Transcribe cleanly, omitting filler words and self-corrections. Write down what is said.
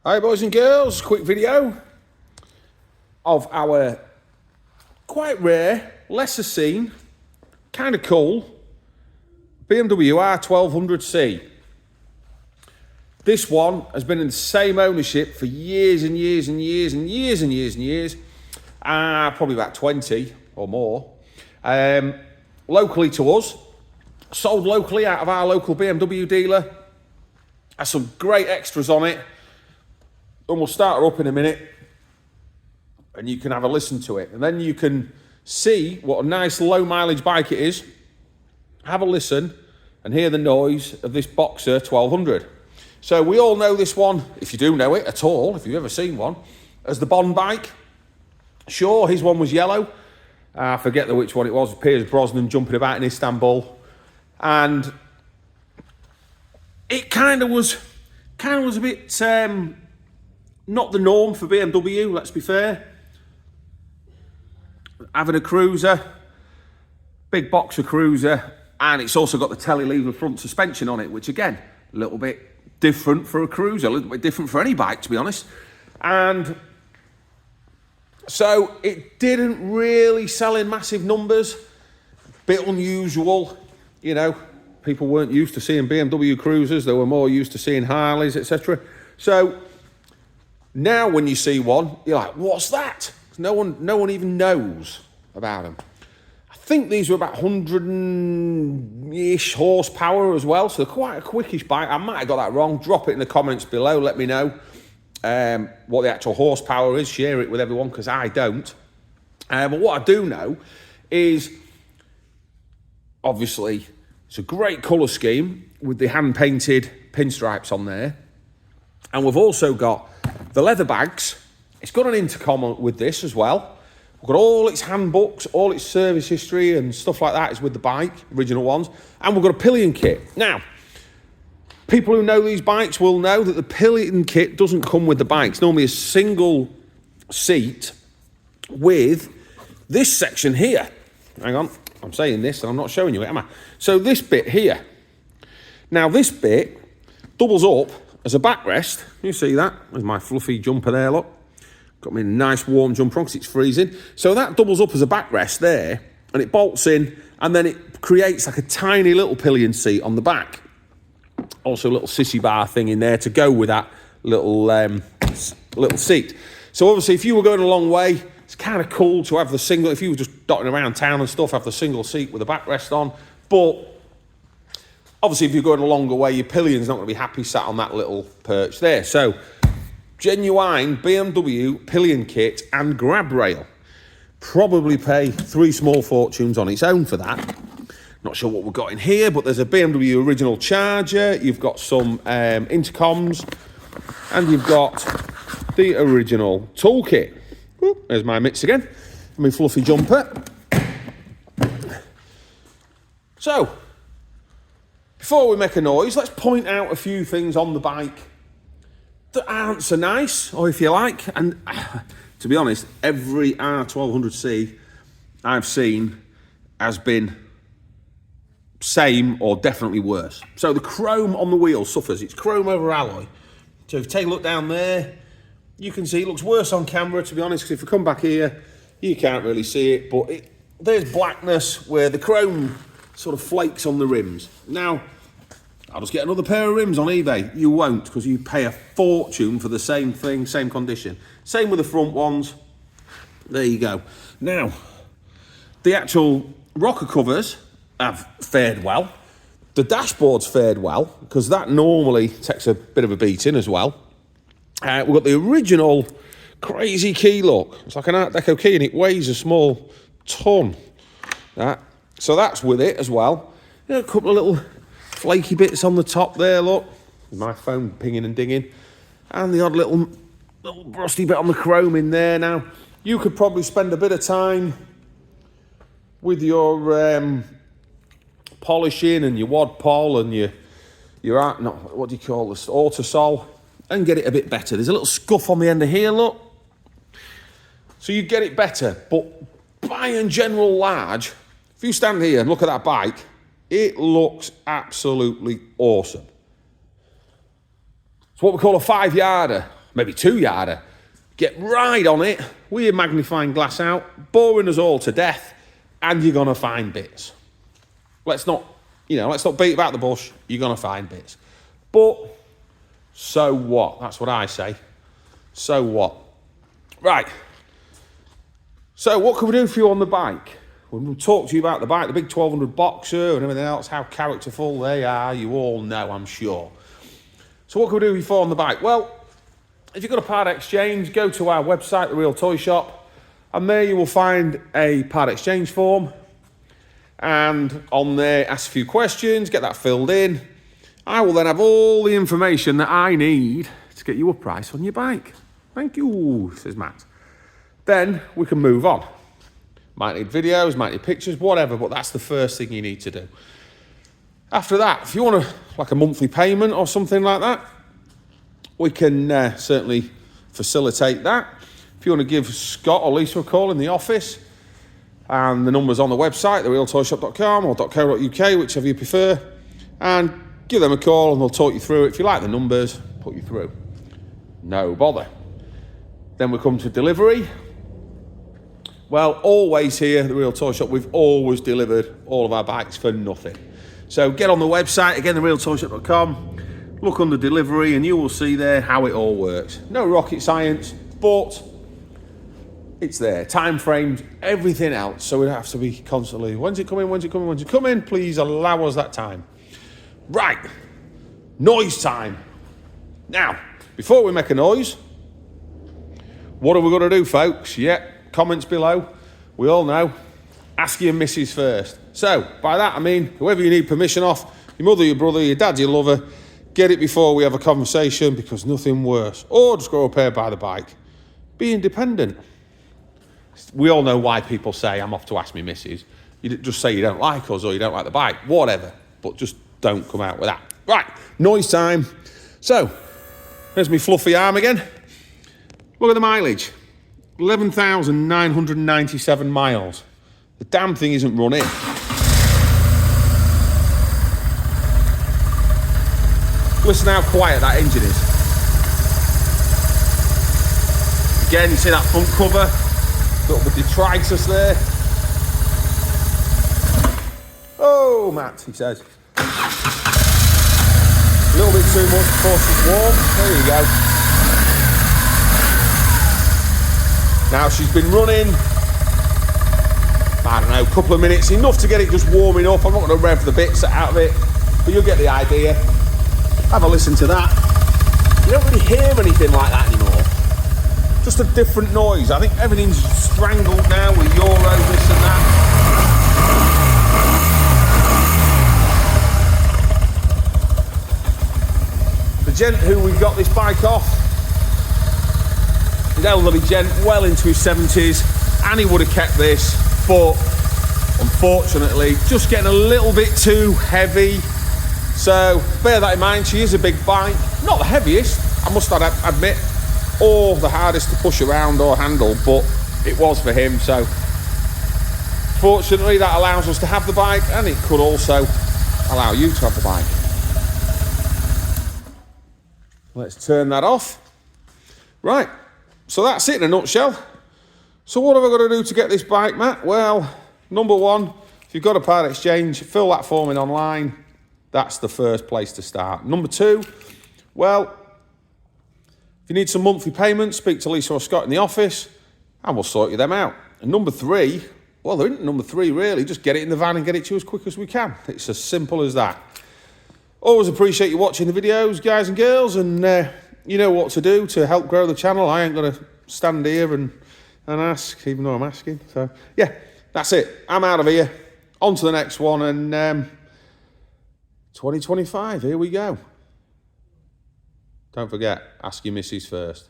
Hi boys and girls, quick video of our quite rare, lesser seen, kind of cool BMW R1200C. This one has been in the same ownership for years and years and years and years and years and years. Probably about 20 or more. Locally to us, sold locally out of our local BMW dealer. Has some great extras on it. And we'll start her up in a minute and you can have a listen to it. And then you can see what a nice low mileage bike it is. Have a listen and hear the noise of this Boxer 1200. So we all know this one, if you do know it at all, if you've ever seen one, as the Bond bike. Sure, his one was yellow. I forget which one it was. Piers Brosnan jumping about in Istanbul. And it kind of was a bit not the norm for BMW, let's be fair. Having a cruiser, big Boxer cruiser, and it's also got the telelever front suspension on it, which again, a little bit different for a cruiser, a little bit different for any bike, to be honest. And so it didn't really sell in massive numbers, bit unusual, you know. People weren't used to seeing BMW cruisers, they were more used to seeing Harleys, etc. So now when you see one, you're like, what's that? No one even knows about them. I think these were about 100-ish horsepower as well, so they're quite a quickish bike. I might have got that wrong. Drop it in the comments below, let me know what the actual horsepower is. Share it with everyone, because I don't. But what I do know is, obviously, it's a great colour scheme with the hand-painted pinstripes on there. And we've also got the leather bags. It's got an intercom with this as well. We've got all its handbooks, all its service history and stuff like that is with the bike, original ones. And we've got a pillion kit. Now, people who know these bikes will know that the pillion kit doesn't come with the bike. It's normally a single seat with this section here. Hang on, I'm saying this and I'm not showing you it, am I? So this bit here. Now this bit doubles up as a backrest. You see that? There's my fluffy jumper there, look. Got me a nice warm jumper on because it's freezing. So that doubles up as a backrest there, and it bolts in, and then it creates like a tiny little pillion seat on the back. Also a little sissy bar thing in there to go with that little seat. So obviously if you were going a long way, it's kind of cool to have the single, if you were just dotting around town and stuff, have the single seat with a backrest on. But obviously, if you're going a longer way, your pillion's not going to be happy sat on that little perch there. So, genuine BMW pillion kit and grab rail. Probably pay 3 small fortunes on its own for that. Not sure what we've got in here, but there's a BMW original charger. You've got some intercoms. And you've got the original toolkit. There's my mitts again. My fluffy jumper. So, before we make a noise, let's point out a few things on the bike that aren't so nice, or if you like. And to be honest, every R1200C I've seen has been same or definitely worse. So the chrome on the wheel suffers. It's chrome over alloy. So if you take a look down there, you can see it looks worse on camera, to be honest, because if you come back here, you can't really see it. But there's blackness where the chrome sort of flakes on the rims. Now, I'll just get another pair of rims on eBay. You won't, because you pay a fortune for the same thing, same condition. Same with the front ones. There you go. Now, the actual rocker covers have fared well. The dashboard's fared well, because that normally takes a bit of a beating as well. We've got the original crazy key look. It's like an Art Deco key, and it weighs a small ton. So that's with it as well. A couple of little flaky bits on the top there, look. My phone pinging and dinging. And the odd little rusty bit on the chrome in there. Now, you could probably spend a bit of time with your polishing and your wad pol and your what do you call this, autosol, and get it a bit better. There's a little scuff on the end of here, look. So you get it better. But by and general large, if you stand here and look at that bike, it looks absolutely awesome. It's what we call a 5-yarder. maybe 2-yarder. Get right on it with your magnifying glass out, boring us all to death, and you're going to find bits. Let's not beat about the bush. You're going to find bits. But so what? That's what I say. So what? Right. So what can we do for you on the bike? We'll talk to you about the bike, the big 1200 Boxer and everything else, how characterful they are. You all know, I'm sure. So what can we do for you on the bike? Well, if you've got a part exchange, go to our website, The Real Toy Shop, and there you will find a part exchange form. And on there, ask a few questions, get that filled in. I will then have all the information that I need to get you a price on your bike. Thank you, says Matt. Then we can move on. Might need videos, might need pictures, whatever, but that's the first thing you need to do. After that, if you want a monthly payment or something like that, we can certainly facilitate that. If you want to give Scott or Lisa a call in the office, and the number's on the website, therealtoyshop.com or .co.uk, whichever you prefer, and give them a call and they'll talk you through it. If you like the numbers, put you through. No bother. Then we come to delivery. Well, always here at The Real Toy Shop, we've always delivered all of our bikes for nothing. So get on the website, again, therealtoyshop.com, look under delivery and you will see there how it all works. No rocket science, but it's there. Time frames, everything else. So we don't have to be constantly, when's it coming, when's it coming, when's it coming? Please allow us that time. Right, noise time. Now, before we make a noise, what are we going to do, folks? Comments below. We all know. Ask your missus first. So, by that I mean, whoever you need permission off, your mother, your brother, your dad, your lover, get it before we have a conversation, because nothing worse. Or just go up here by the bike. Be independent. We all know why people say, I'm off to ask me missus. You just say you don't like us or you don't like the bike, whatever. But just don't come out with that. Right, noise time. So, there's my fluffy arm again. Look at the mileage. 11,997 miles. The damn thing isn't running. Listen how quiet that engine is. Again, you see that front cover, little bit of detritus there. Oh, Matt, he says. A little bit too much before she's warm. There you go. Now she's been running, I don't know, a couple of minutes, enough to get it just warming up. I'm not going to rev the bits out of it, but you'll get the idea. Have a listen to that. You don't really hear anything like that anymore. Just a different noise. I think everything's strangled now with Euro, this and that. The gent who we got this bike off, an elderly gent, well into his 70s, and he would have kept this, but unfortunately, just getting a little bit too heavy. So bear that in mind. She is a big bike, not the heaviest, I must admit, or the hardest to push around or handle, but it was for him. So fortunately, that allows us to have the bike, and it could also allow you to have the bike. Let's turn that off. Right. So that's it in a nutshell. So what have I got to do to get this bike, Matt? Well, number one, if you've got a part exchange, fill that form in online. That's the first place to start. Number two, well, if you need some monthly payments, speak to Lisa or Scott in the office, and we'll sort you them out. And number three, well, there isn't number three really. Just get it in the van and get it to you as quick as we can. It's as simple as that. Always appreciate you watching the videos, guys and girls, and you know what to do to help grow the channel. I ain't going to stand here and ask, even though I'm asking. So, yeah, that's it. I'm out of here. On to the next one, and 2025, here we go. Don't forget, ask your missus first.